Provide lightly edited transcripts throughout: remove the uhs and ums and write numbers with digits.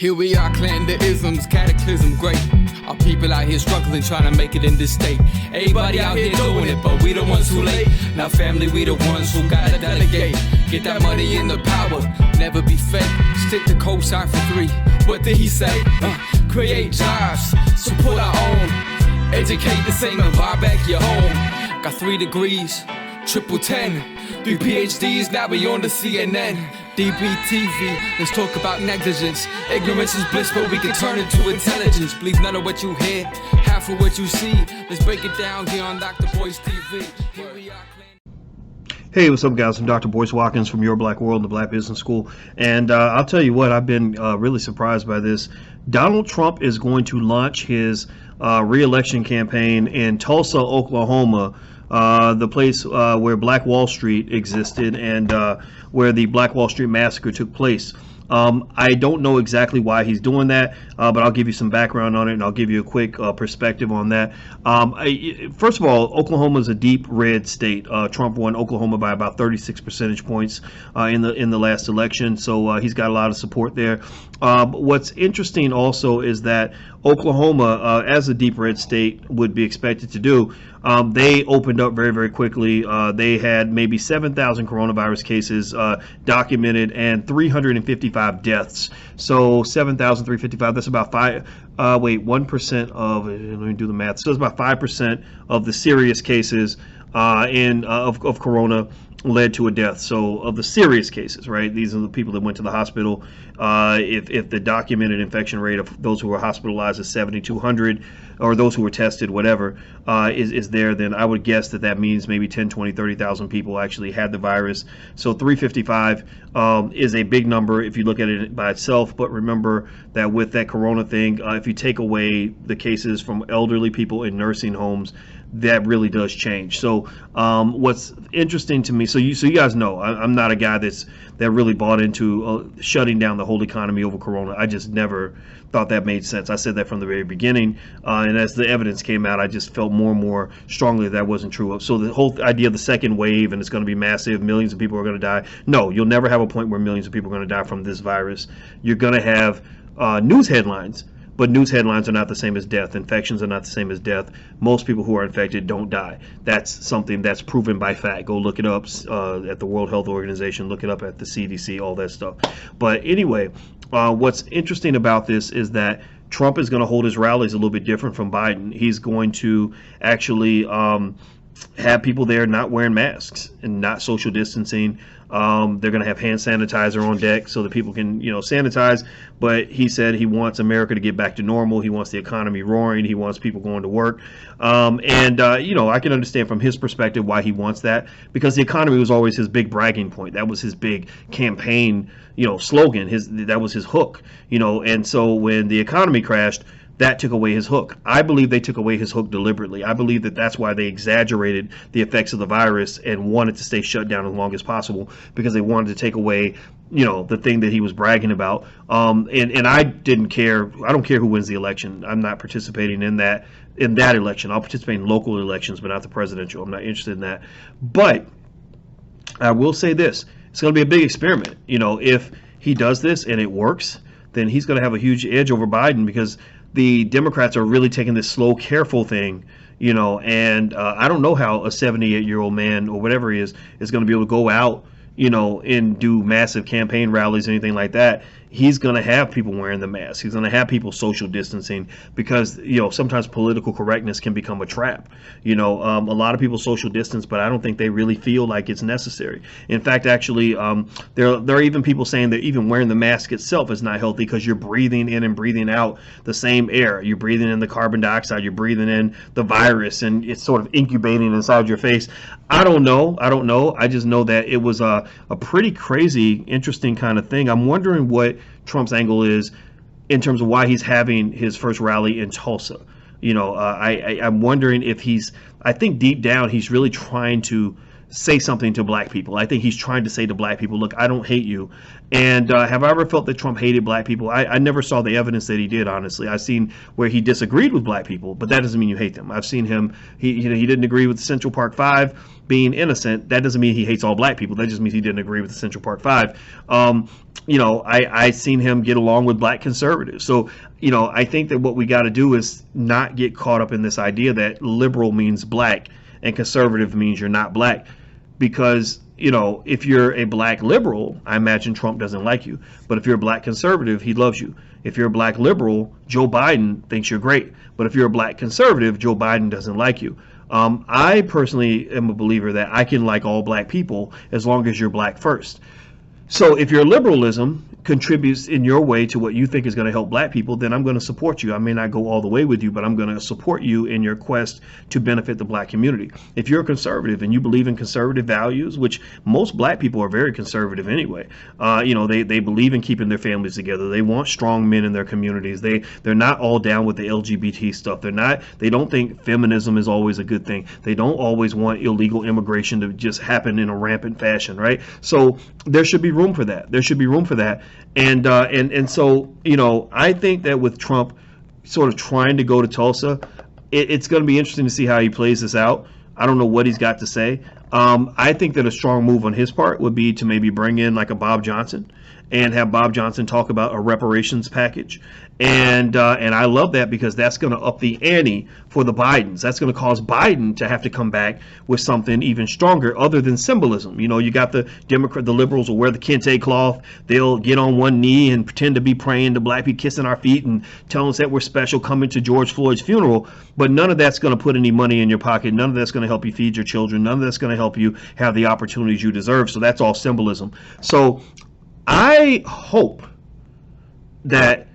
Here we are, clan the isms, cataclysm, great. Our people out here struggling, trying to make it in this state. Everybody out here doing it, but we the ones who late. Now family, we the ones who gotta delegate. Get that money in the power, never be fake. Stick to cosign for 3. What did he say? Create jobs, support our own. Educate the same and buy back your home. Got 3 degrees, triple 10. 3 PhDs, now we on the CNN. DBTV, let's talk about negligence. Ignorance is bliss, but we can turn it to intelligence. Believe none of what you hear, half of what you see. Let's break it down here on Dr. Boyce TV. Here we are. Hey, what's up, guys? I'm Dr. Boyce Watkins from Your Black World, the Black Business School. And I'll tell you what, I've been really surprised by this. Donald Trump is going to launch his re-election campaign in Tulsa, Oklahoma, the place where Black Wall Street existed and where the Black Wall Street massacre took place. I don't know exactly why he's doing that, but I'll give you some background on it, and I'll give you a quick perspective on that. First of all, Oklahoma is a deep red state. Trump won Oklahoma by about 36 percentage points in the last election, so he's got a lot of support there. What's interesting also is that Oklahoma, as a deep red state would be expected to do, they opened up very, very quickly. They had maybe 7,000 coronavirus cases documented and 355 deaths. So 7,355, that's about 1% of, let me do the math. So it's about 5% of the serious cases of corona led to a death. So of the serious cases, right, these are the people that went to the hospital. If the documented infection rate of those who were hospitalized is 7,200, or those who were tested, whatever, is there, then I would guess that means maybe 10, 20, 30,000 people actually had the virus. So 355 is a big number if you look at it by itself. But remember that with that corona thing, if you take away the cases from elderly people in nursing homes, that really does change. So what's interesting to me, so you guys know I'm not a guy that really bought into shutting down the whole economy over corona. I just never thought that made sense. I said that from the very beginning, and as the evidence came out, I just felt more and more strongly that wasn't true. So the whole idea of the second wave and it's going to be massive, millions of people are going to die. No, you'll never have a point where millions of people are going to die from this virus. You're going to have news headlines. But news headlines are not the same as death. Infections are not the same as death. Most people who are infected don't die. That's something that's proven by fact. Go look it up at the World Health Organization. Look it up at the CDC, all that stuff. But anyway, what's interesting about this is that Trump is going to hold his rallies a little bit different from Biden. He's going to actually have people there not wearing masks and not social distancing. They're going to have hand sanitizer on deck so that people can, sanitize. But he said he wants America to get back to normal. He wants the economy roaring. He wants people going to work. I can understand from his perspective why he wants that, because the economy was always his big bragging point. That was his big campaign, slogan. That was his hook, and so when the economy crashed, that took away his hook. I believe they took away his hook deliberately. I believe that that's why they exaggerated the effects of the virus and wanted to stay shut down as long as possible, because they wanted to take away, the thing that he was bragging about. And I didn't care. I don't care who wins the election. I'm not participating in that election. I'll participate in local elections, but not the presidential. I'm not interested in that. But I will say this. It's going to be a big experiment. If he does this and it works, then he's going to have a huge edge over Biden, because the Democrats are really taking this slow, careful thing, and I don't know how a 78-year-old man or whatever he is going to be able to go out, and do massive campaign rallies or anything like that. He's going to have people wearing the mask. He's going to have people social distancing, because, sometimes political correctness can become a trap. A lot of people social distance, but I don't think they really feel like it's necessary. In fact, actually, there are even people saying that even wearing the mask itself is not healthy, because you're breathing in and breathing out the same air. You're breathing in the carbon dioxide. You're breathing in the virus, and it's sort of incubating inside your face. I don't know. I just know that it was a pretty crazy, interesting kind of thing. I'm wondering what Trump's angle is in terms of why he's having his first rally in Tulsa. I'm wondering if I think deep down he's really trying to say something to black people. I think he's trying to say to black people, look, I don't hate you. And have I ever felt that Trump hated black people? I never saw the evidence that he did, honestly. I've seen where he disagreed with black people, but that doesn't mean you hate them. I've seen him, he didn't agree with Central Park 5 being innocent, that doesn't mean he hates all black people. That just means he didn't agree with the Central Park Five. I seen him get along with black conservatives. So, I think that what we got to do is not get caught up in this idea that liberal means black and conservative means you're not black. Because, if you're a black liberal, I imagine Trump doesn't like you. But if you're a black conservative, he loves you. If you're a black liberal, Joe Biden thinks you're great. But if you're a black conservative, Joe Biden doesn't like you. I personally am a believer that I can like all black people as long as you're black first. So if your liberalism contributes in your way to what you think is going to help black people, then I'm going to support you. I may not go all the way with you, but I'm going to support you in your quest to benefit the black community. If you're a conservative and you believe in conservative values, which most black people are very conservative anyway, they believe in keeping their families together. They want strong men in their communities. They're not all down with the LGBT stuff. They don't think feminism is always a good thing. They don't always want illegal immigration to just happen in a rampant fashion, right? So there should be room for that. There should be room for that. And so, I think that with Trump sort of trying to go to Tulsa, it's going to be interesting to see how he plays this out. I don't know what he's got to say. I think that a strong move on his part would be to maybe bring in like a Bob Johnson and have Bob Johnson talk about a reparations package. And I love that because that's going to up the ante for the Bidens. That's going to cause Biden to have to come back with something even stronger other than symbolism. You got the liberals will wear the kente cloth. They'll get on one knee and pretend to be praying to black people, kissing our feet and telling us that we're special, coming to George Floyd's funeral. But none of that's going to put any money in your pocket. None of that's going to help you feed your children. None of that's going to help you have the opportunities you deserve. So that's all symbolism. So I hope that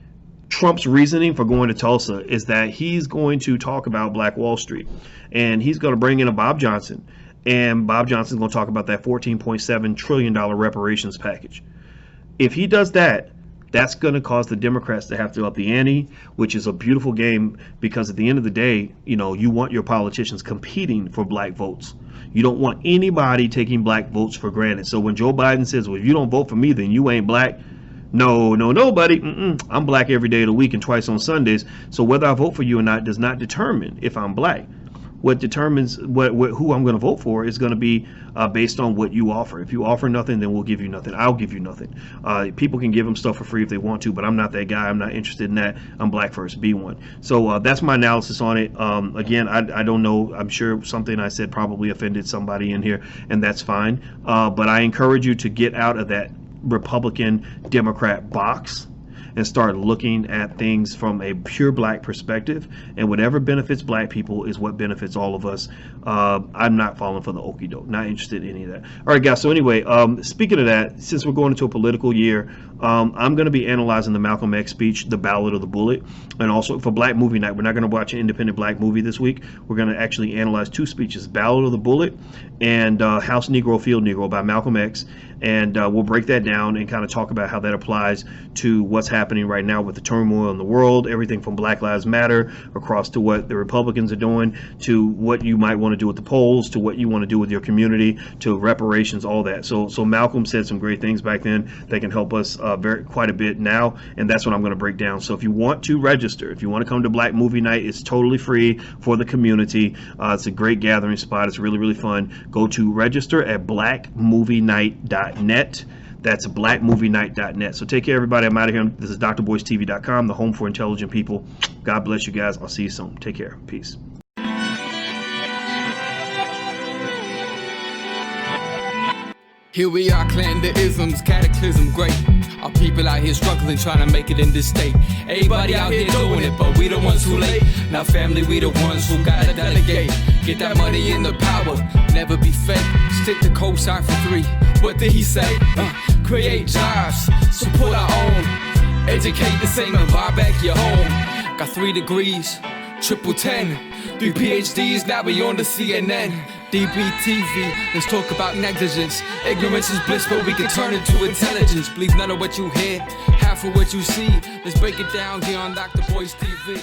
Trump's reasoning for going to Tulsa is that he's going to talk about Black Wall Street, and he's going to bring in a Bob Johnson, and Bob Johnson's going to talk about that $14.7 trillion reparations package. If he does that, that's going to cause the Democrats to have to up the ante, which is a beautiful game because at the end of the day, you want your politicians competing for black votes. You don't want anybody taking black votes for granted. So when Joe Biden says, well, if you don't vote for me, then you ain't black. No, buddy. I'm black every day of the week and twice on Sundays. So whether I vote for you or not does not determine if I'm black. What determines who I'm going to vote for is going to be based on what you offer. If you offer nothing, then we'll give you nothing. I'll give you nothing. People can give them stuff for free if they want to, but I'm not that guy. I'm not interested in that. I'm black first. Be one. So that's my analysis on it. Again, I don't know. I'm sure something I said probably offended somebody in here, and that's fine. But I encourage you to get out of that Republican Democrat box and start looking at things from a pure black perspective, and whatever benefits black people is what benefits all of us. I'm not falling for the okie doke, not interested in any of that. All right, guys, so anyway, speaking of that, since we're going into a political year, I'm going to be analyzing the Malcolm X speech, The Ballad of the Bullet, and also for Black Movie Night, we're not going to watch an independent black movie this week. We're going to actually analyze two speeches, Ballad of the Bullet and House Negro, Field Negro by Malcolm X, and we'll break that down and kind of talk about how that applies to what's happening right now with the turmoil in the world, everything from Black Lives Matter across to what the Republicans are doing, to what you might want to do with the polls, to what you want to do with your community, to reparations, all that. So Malcolm said some great things back then that can help us quite a bit now, and that's what I'm going to break down. So if you want to register, if you want to come to Black Movie Night, it's totally free for the community. It's a great gathering spot. It's really, really fun. Go to register at blackmovienight.net. That's blackmovienight.net. So take care, everybody. I'm out of here. This is drboystv.com, the home for intelligent people. God bless you guys. I'll see you soon. Take care. Peace. Here we are, clan the isms, cataclysm great. Our people out here struggling, trying to make it in this state. Everybody out here doing it, but we the ones who late. Now family, we the ones who gotta delegate. Get that money in the power, never be fake. Stick to cosign for 3. What did he say? Create jobs, support our own. Educate the same and buy back your home. Got 3 degrees, triple 10. 3 PhDs, now we on the CNN. DBTV, let's talk about negligence. Ignorance is bliss, but we can turn it to intelligence. Believe none of what you hear, half of what you see. Let's break it down here on Dr. Boys TV.